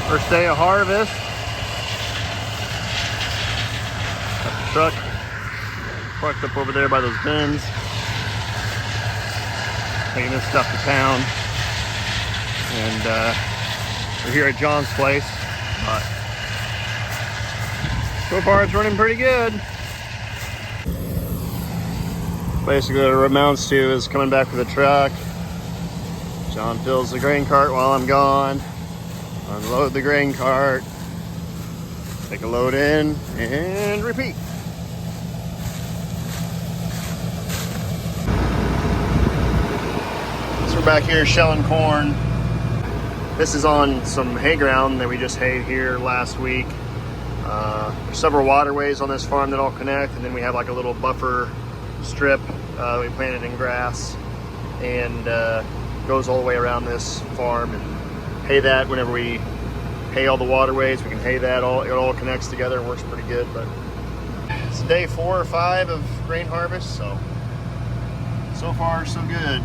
First day of harvest. Got the truck parked up over there by those bins. Taking this stuff to town. And we're here at John's place. But so far it's running pretty good. Basically what it amounts to is coming back with a truck. John fills the grain cart while I'm gone. Unload the grain cart. Take a load in and repeat. So we're back here shelling corn. This is on some hay ground that we just hayed here last week. There's several waterways on this farm that all connect, and then we have like a little buffer strip that we planted in grass, and goes all the way around this farm. And hay that whenever we hay all the waterways, we can hay that all. It all connects together and works pretty good. But it's day 4 or 5 of grain harvest, so far so good.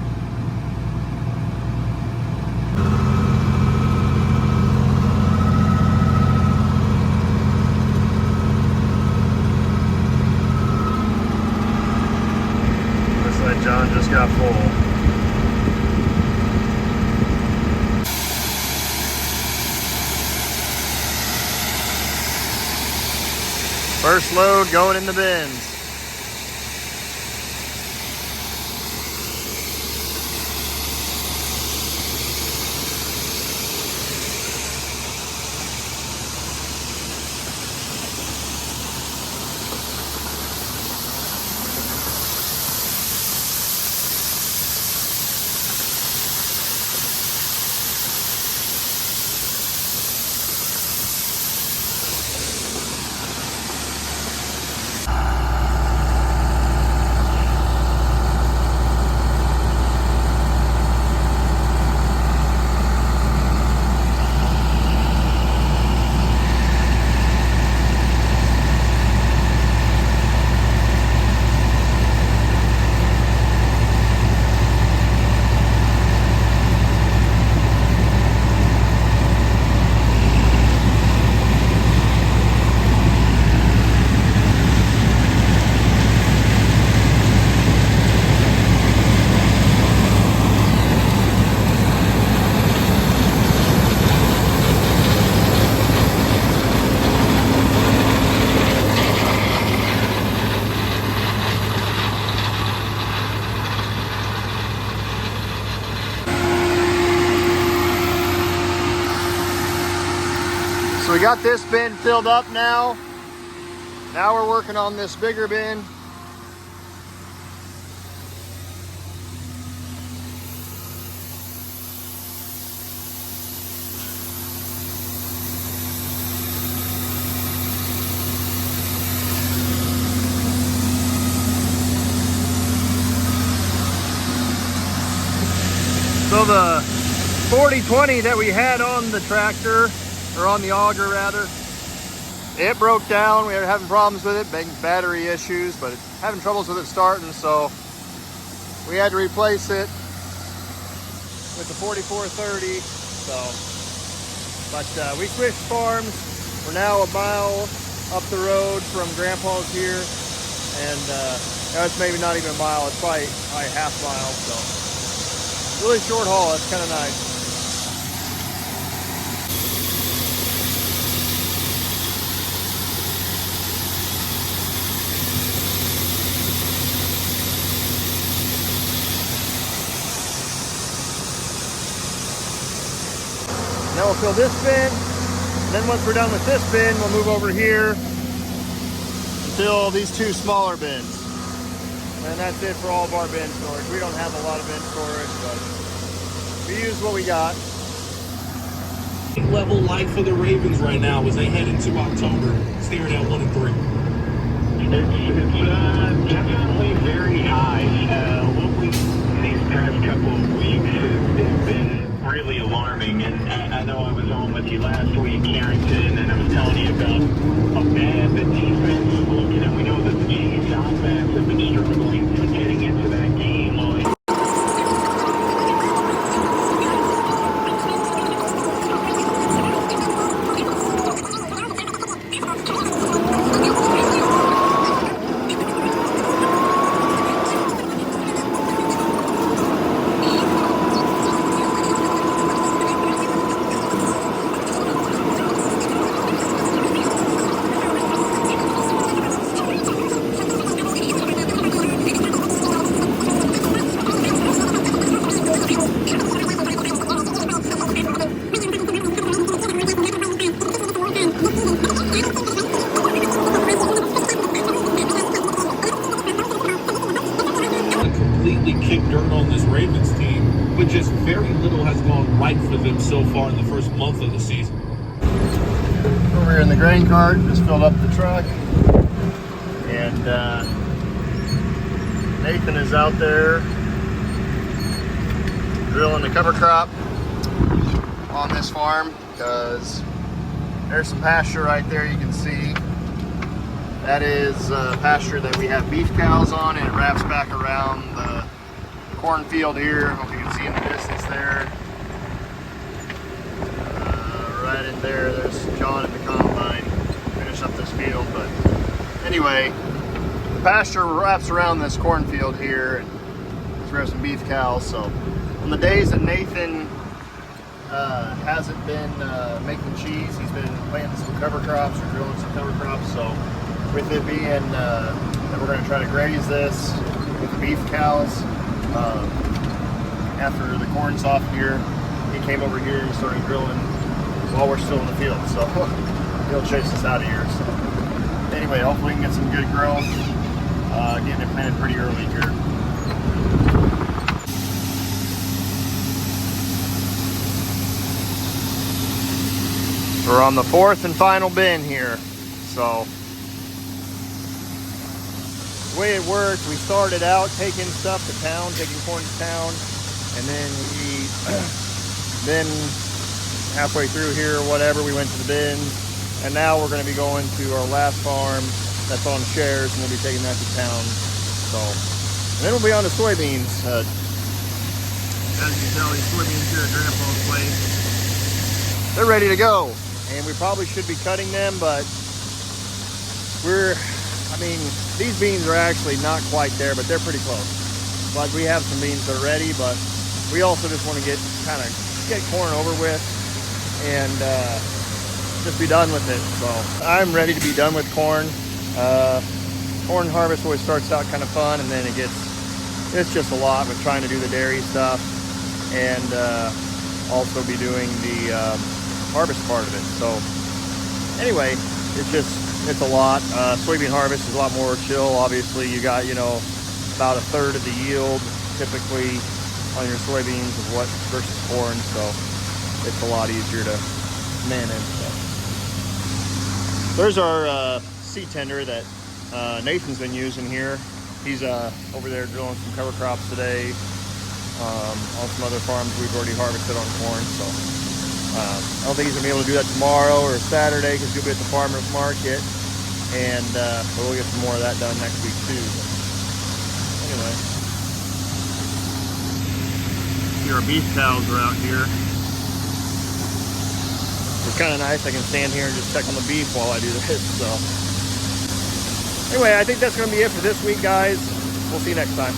John just got full. First load going in the bins. So we got this bin filled up now. Now we're working on this bigger bin. So the 4020 that we had on the tractor, or on the auger rather, it broke down. We were having problems with it, big battery issues, but having troubles with it starting, so we had to replace it with the 4430. But we switched farms. We're now a mile up the road from Grandpa's here, and it's maybe not even a mile, it's probably a half mile, so really short haul. It's kind of nice. Now we'll fill this bin, and then once we're done with this bin, we'll move over here and fill these 2 smaller bins. And that's it for all of our bin storage. We don't have a lot of bin storage, but we use what we got. Level life for the Ravens right now as they head into October, staring at 1-3. It's definitely very high. What we've these past couple of weeks has been really alarming, and I know I was on with you last week, Carrington, and I was telling you about how bad the defense is looking, and we know that the Chiefs offense have been struggling getting into that game. dirt on this Ravens team, but just very little has gone right for them so far in the first month of the season. Over here in the grain cart, just filled up the truck. And Nathan is out there drilling the cover crop on this farm because there's some pasture right there you can see. That is pasture that we have beef cows on, and it wraps back around the cornfield here. I hope you can see in the distance there. Right in there, there's John and the combine. Finish up this field, but anyway, the pasture wraps around this cornfield here, and let's grab some beef cows. So on the days that Nathan hasn't been making cheese, he's been planting some cover crops or drilling some cover crops. So with it being that we're going to try to graze this with the beef cows, after the corn's off here, he came over here and started drilling while we're still in the field. So he'll chase us out of here. So anyway, hopefully we can get some good growth, getting it planted pretty early here. We're on the fourth and final bin here. So the way it worked, we started out taking stuff to town, taking corn to town, and then then halfway through here or whatever, we went to the bins, and now we're going to be going to our last farm that's on shares, and we'll be taking that to town. So, and then we'll be on to soybeans. As you can tell, these soybeans here at Grandpa's place, they're ready to go. And we probably should be cutting them, but these beans are actually not quite there, but they're pretty close. Like, we have some beans that are ready, but we also just want to get corn over with and just be done with it. So I'm ready to be done with corn. Corn harvest always starts out kind of fun, and then it's just a lot with trying to do the dairy stuff and also be doing the harvest part of it. So anyway, it's a lot. Soybean harvest is a lot more chill. Obviously, you got about a third of the yield typically on your soybeans of what versus corn, so it's a lot easier to manage. So there's our seed tender that Nathan's been using here. He's over there drilling some cover crops today on some other farms we've already harvested on corn. So I don't think he's gonna be able to do that tomorrow or Saturday because he'll be at the farmer's market, and but we'll get some more of that done next week too. But anyway, here our beef cows are out here. It's kind of nice. I can stand here and just check on the beef while I do this. So anyway, I think that's gonna be it for this week, guys. We'll see you next time.